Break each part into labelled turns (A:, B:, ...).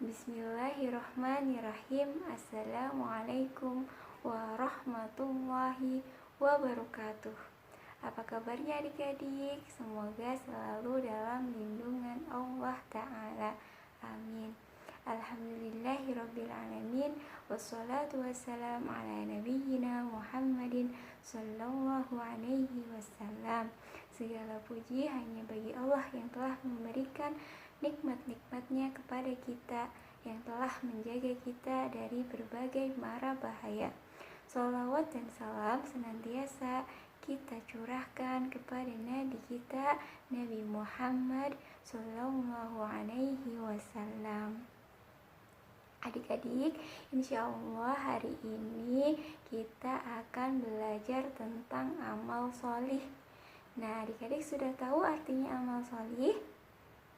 A: Bismillahirrahmanirrahim. Assalamualaikum warahmatullahi wabarakatuh. Apa kabarnya adik-adik? Semoga selalu dalam lindungan Allah Ta'ala. Amin. Alhamdulillahirrabbilalamin. Wassalatu wassalamu ala nabiyyina Muhammadin sallallahu alaihi wasallam. Segala puji hanya bagi Allah yang telah memberikan nikmat-nikmatnya kepada kita, yang telah menjaga kita dari berbagai mara bahaya. Sholawat dan salam senantiasa kita curahkan kepada Nabi kita, Nabi Muhammad sallallahu alaihi wasallam. Adik-adik, insya Allah hari ini kita akan belajar tentang amal sholih. Nah, adik-adik sudah tahu artinya amal sholih?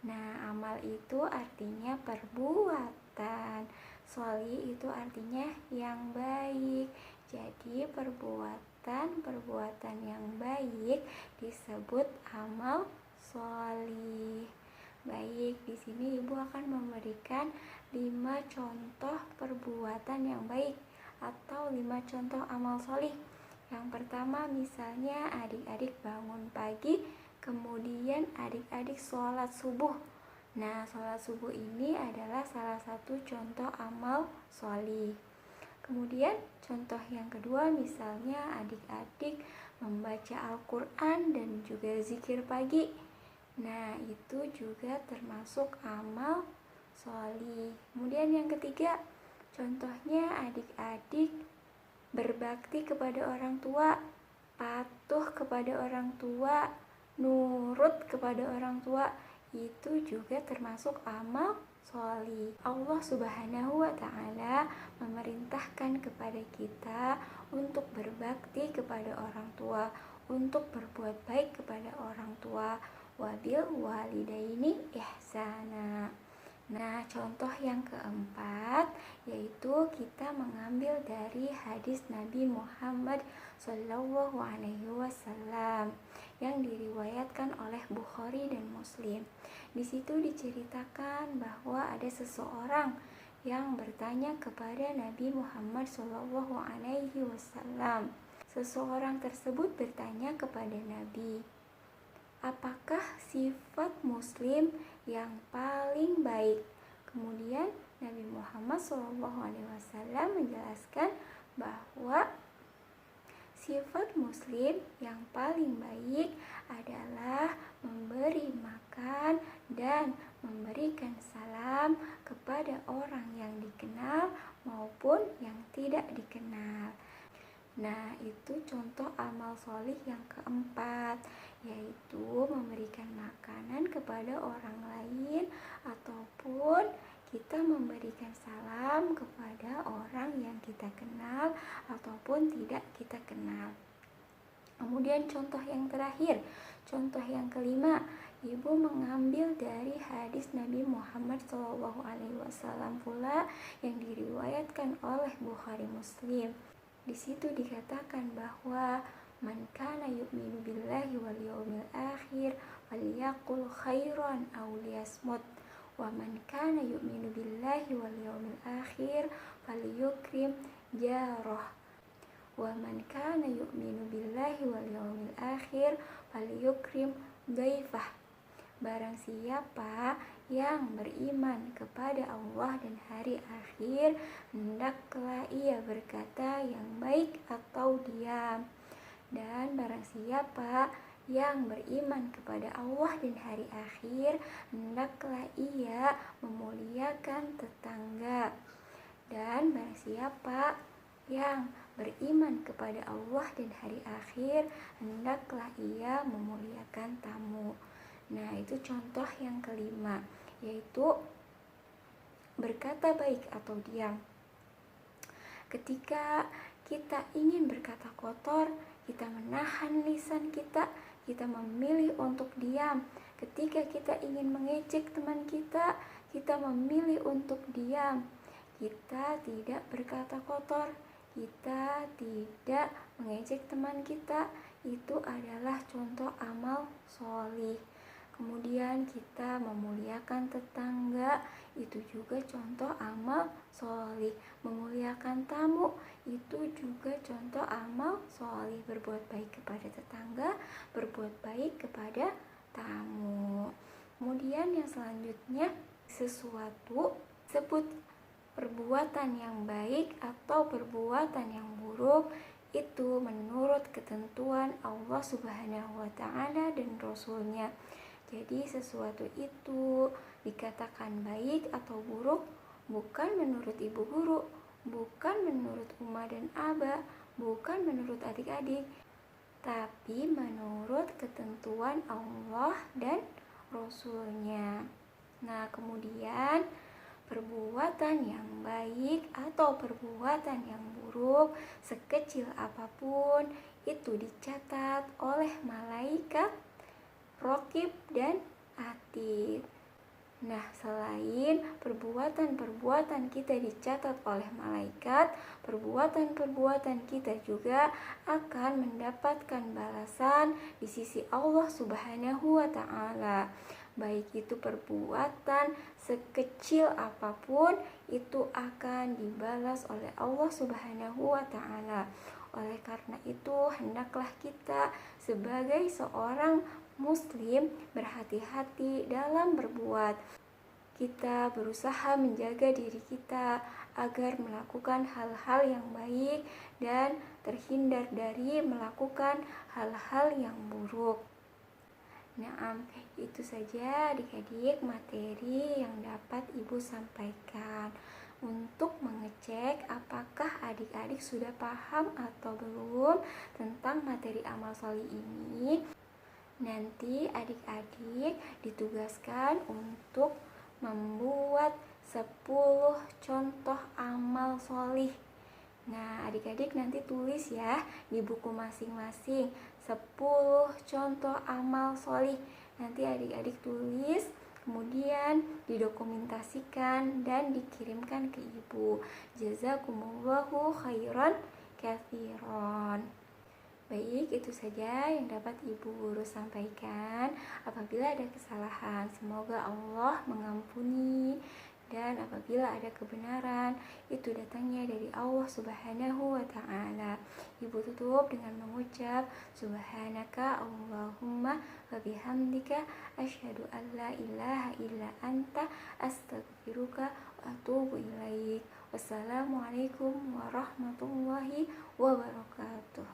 A: Nah, amal itu artinya perbuatan. Sholih itu artinya yang baik. Jadi perbuatan yang baik disebut amal sholih. Baik, di sini Ibu akan memberikan 5 contoh perbuatan yang baik atau 5 contoh amal sholih. Yang pertama, misalnya adik-adik bangun pagi, kemudian adik-adik sholat subuh. Nah, sholat subuh ini adalah salah satu contoh amal sholih. Kemudian contoh yang kedua, misalnya adik-adik membaca Al-Quran dan juga zikir pagi. Nah, itu juga termasuk amal sholih. Kemudian yang ketiga, contohnya adik-adik berbakti kepada orang tua, patuh kepada orang tua, nurut kepada orang tua, itu juga termasuk amal sholih. Allah Subhanahu wa Ta'ala memerintahkan kepada kita untuk berbakti kepada orang tua, untuk berbuat baik kepada orang tua. Wabil walidaini ihsana. Nah, contoh yang keempat yaitu kita mengambil dari hadis Nabi Muhammad sallallahu alaihi wasallam yang diriwayatkan oleh Bukhari dan Muslim. Di situ diceritakan bahwa ada seseorang yang bertanya kepada Nabi Muhammad sallallahu alaihi wasallam. Seseorang tersebut bertanya kepada Nabi, apakah sifat muslim yang paling baik? Kemudian Nabi Muhammad SAW menjelaskan bahwa sifat muslim yang paling baik adalah memberi makan dan memberikan salam kepada orang yang dikenal maupun yang tidak dikenal. Nah, itu contoh amal sholih yang keempat, yaitu memberikan makanan kepada orang lain ataupun kita memberikan salam kepada orang yang kita kenal ataupun tidak kita kenal. Kemudian contoh yang terakhir, contoh yang kelima, Ibu mengambil dari hadis Nabi Muhammad SAW pula yang diriwayatkan oleh Bukhari Muslim. Di situ dikatakan bahwa man kana yu'minu billahi wal yawmil akhir falyaqul khairan aw liyasmut wa man kana yu'minu billahi wal yawmil akhir falyukrim jarah wa man kana yu'minu billahi wal yawmil akhir falyukrim dhaifah. Barang siapa yang beriman kepada Allah dan hari akhir, hendaklah ia berkata yang baik atau diam. Dan barang siapa yang beriman kepada Allah dan hari akhir, hendaklah ia memuliakan tetangga. Dan barang siapa yang beriman kepada Allah dan hari akhir, hendaklah ia memuliakan tamu. Nah, itu contoh yang kelima, yaitu berkata baik atau diam. Ketika kita ingin berkata kotor, kita menahan lisan kita memilih untuk diam. Ketika kita ingin mengejek teman kita memilih untuk diam. Kita tidak berkata kotor, kita tidak mengejek teman kita, itu adalah contoh amal sholih. Kemudian kita memuliakan tetangga, itu juga contoh amal solih. Memuliakan tamu, itu juga contoh amal solih. Berbuat baik kepada tetangga, berbuat baik kepada tamu. Kemudian yang selanjutnya, sesuatu sebut perbuatan yang baik atau perbuatan yang buruk itu menurut ketentuan Allah Subhanahu wa Ta'ala dan Rasulnya. Jadi sesuatu itu dikatakan baik atau buruk bukan menurut ibu guru, bukan menurut Uma dan Aba, bukan menurut adik-adik, tapi menurut ketentuan Allah dan Rasulnya. Nah, kemudian perbuatan yang baik atau perbuatan yang buruk sekecil apapun itu dicatat oleh malaikat Raqib dan Atid. Nah, selain perbuatan-perbuatan kita dicatat oleh malaikat, perbuatan-perbuatan kita juga akan mendapatkan balasan di sisi Allah Subhanahu wa Ta'ala. Baik itu perbuatan sekecil apapun itu akan dibalas oleh Allah Subhanahu wa Ta'ala. Oleh karena itu, hendaklah kita sebagai seorang Muslim berhati-hati dalam berbuat. Kita berusaha menjaga diri kita agar melakukan hal-hal yang baik dan terhindar dari melakukan hal-hal yang buruk. Nah, itu saja adik-adik materi yang dapat Ibu sampaikan. Untuk mengecek apakah adik-adik sudah paham atau belum tentang materi amal solih ini, nanti adik-adik ditugaskan untuk membuat 10 contoh amal solih. Nah, adik-adik nanti tulis ya di buku masing-masing 10 contoh amal solih. Nanti adik-adik tulis, kemudian didokumentasikan dan dikirimkan ke ibu. Jazakumullahu khairan katsiran. Baik, itu saja yang dapat Ibu Guru sampaikan. Apabila ada kesalahan, semoga Allah mengampuni. Dan apabila ada kebenaran, itu datangnya dari Allah Subhanahu wa Ta'ala. Ibu tutup dengan mengucap Subhanaka Allahumma wa bihamdika asyhadu an la ilaha illa anta astaghfiruka wa atubu ilaik. Wassalamualaikum warahmatullahi wabarakatuh.